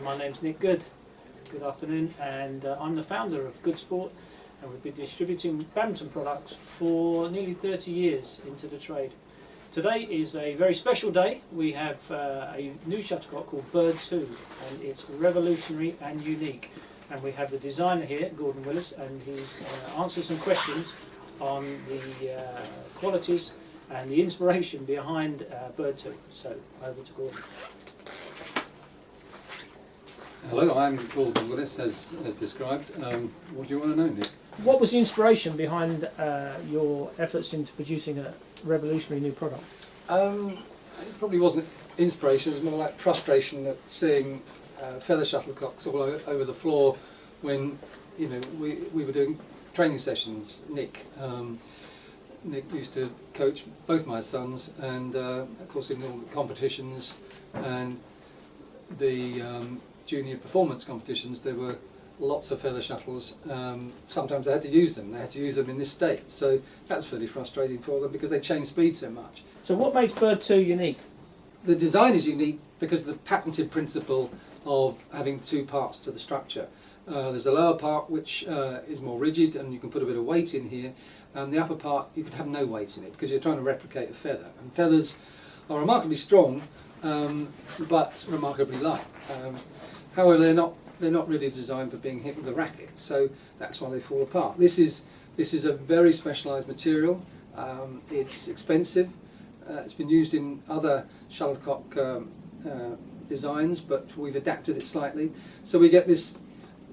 My name's Nick Goode. Good afternoon, and I'm the founder of Goode Sport, and we've been distributing badminton products for nearly 30 years into the trade. Today is a very special day. We have a new shuttlecock called Bird2, and it's revolutionary and unique. And we have the designer here, Gordon Willis, and he's answered some questions on the qualities and the inspiration behind Bird2. So over to Gordon. Hello, I'm Gordon Willis, as described. What do you want to know, Nick? What was the inspiration behind your efforts into producing a revolutionary new product? It probably wasn't inspiration, it was more like frustration at seeing feather shuttlecocks all over the floor when we were doing training sessions. Nick used to coach both my sons, and of course in all the competitions and the junior performance competitions there were lots of feather shuttles. Sometimes they had to use them. They had to use them in this state, so that was fairly frustrating for them because they changed speed so much. So what makes Bird2 unique? The design is unique because of the patented principle of having two parts to the structure. There's a lower part which is more rigid and you can put a bit of weight in here, and the upper part you could have no weight in it because you're trying to replicate a feather. And feathers are remarkably strong but remarkably light. However, they're not really designed for being hit with a racket, so that's why they fall apart. This is a very specialised material. It's expensive. It's been used in other shuttlecock designs, but we've adapted it slightly. So we get this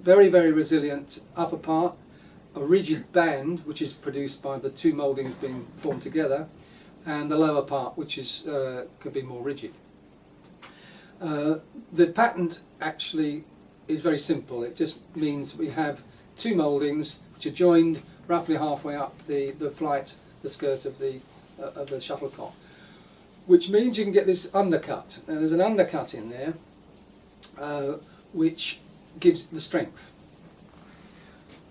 very, very resilient upper part, a rigid band which is produced by the two mouldings being formed together, and the lower part which is could be more rigid. The patent actually is very simple. It just means we have two mouldings which are joined roughly halfway up the skirt of the shuttlecock, which means you can get this undercut. And there's an undercut in there which gives the strength.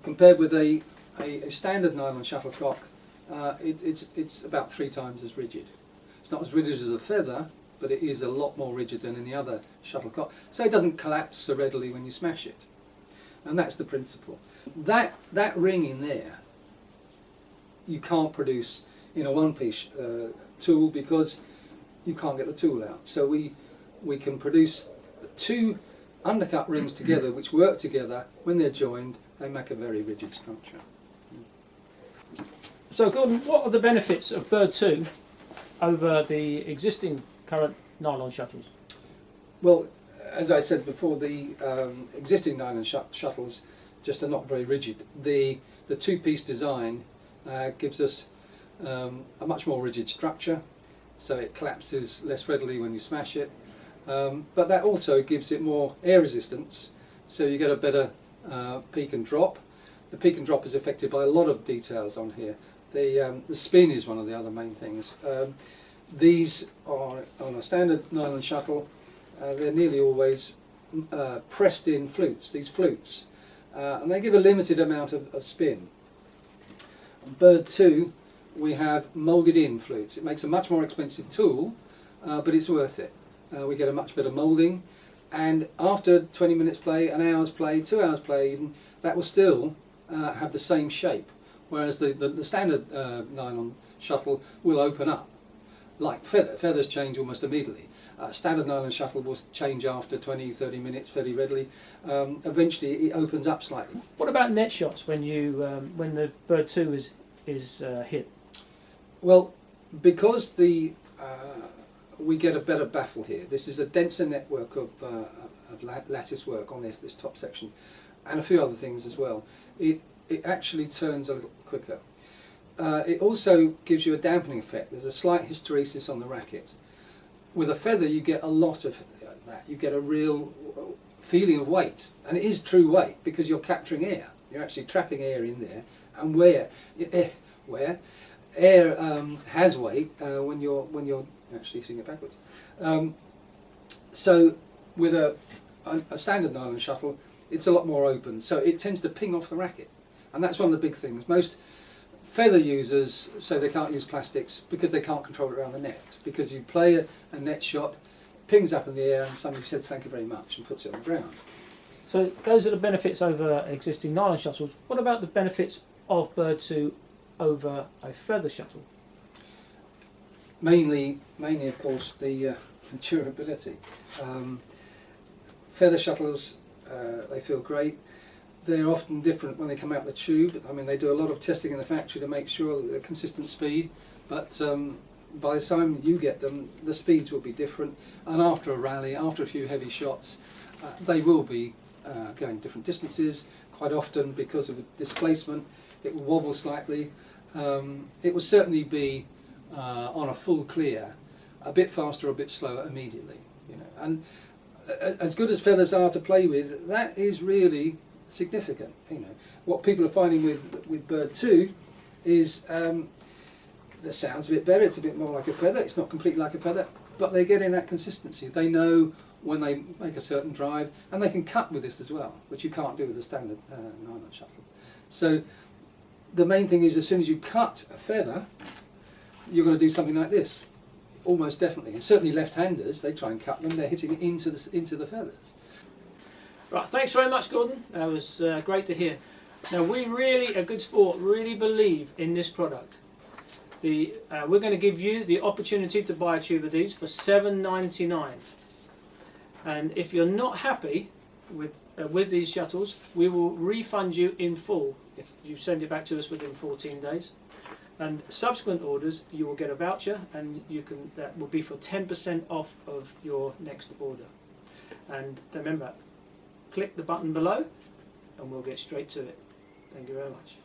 Compared with a standard nylon shuttlecock, it's about 3 times as rigid. It's not as rigid as a feather, but it is a lot more rigid than any other shuttlecock, so it doesn't collapse so readily when you smash it. And that's the principle. That ring in there you can't produce in a one-piece tool because you can't get the tool out. So we can produce two undercut rings together which work together. When they're joined, they make a very rigid structure. So Gordon, what are the benefits of Bird2 over the existing current nylon shuttles? Well, as I said before, the existing nylon shuttles just are not very rigid. The two-piece design gives us a much more rigid structure, so it collapses less readily when you smash it. But that also gives it more air resistance, so you get a better peak and drop. The peak and drop is affected by a lot of details on here. The spin is one of the other main things. These are on a standard nylon shuttle. They're nearly always pressed in flutes, these flutes, and they give a limited amount of spin. Bird2, we have moulded in flutes. It makes a much more expensive tool, but it's worth it. We get a much better moulding, and after 20 minutes play, an hour's play, 2 hours play even, that will still have the same shape, whereas the standard nylon shuttle will open up. Like feathers change almost immediately. Standard nylon shuttle will change after 20-30 minutes fairly readily. Eventually it opens up slightly. What about net shots when when the Bird2 is hit? Well, because we get a better baffle here. This is a denser network of lattice work on this top section, and a few other things as well. It actually turns a little quicker. It also gives you a dampening effect. There's a slight hysteresis on the racket. With a feather you get a lot of that. You get a real feeling of weight, and it is true weight because you're capturing air. You're actually trapping air in there, and where air has weight when you're actually using it backwards. So with a standard nylon shuttle, it's a lot more open, so it tends to ping off the racket, and that's one of the big things. Most feather users say they can't use plastics because they can't control it around the net. Because you play a net shot, pings up in the air and somebody said thank you very much and puts it on the ground. So those are the benefits over existing nylon shuttles. What about the benefits of Bird2 over a feather shuttle? Mainly of course, the durability. Feather shuttles, they feel great. They're often different when they come out the tube. I mean, they do a lot of testing in the factory to make sure that they're consistent speed, but by the time you get them, the speeds will be different, and after a rally, after a few heavy shots, they will be going different distances. Quite often, because of displacement, it will wobble slightly. It will certainly be on a full clear, a bit faster or a bit slower immediately. You know, and as good as feathers are to play with, that is really significant. You know, what people are finding with Bird2 is the sound's a bit better. It's a bit more like a feather. It's not completely like a feather, but they're getting that consistency. They know when they make a certain drive, and they can cut with this as well, which you can't do with a standard nylon shuttle. So the main thing is, as soon as you cut a feather, you're going to do something like this, almost definitely. And certainly left-handers, they try and cut them. They're hitting it into the feathers. Right, thanks very much, Gordon. That was great to hear. Now, we really, at Good Sport, really believe in this product. We're going to give you the opportunity to buy a tube of these for $7.99. And if you're not happy with these shuttles, we will refund you in full if you send it back to us within 14 days. And subsequent orders, you will get a voucher, and that will be for 10% off of your next order. And remember, click the button below and we'll get straight to it. Thank you very much.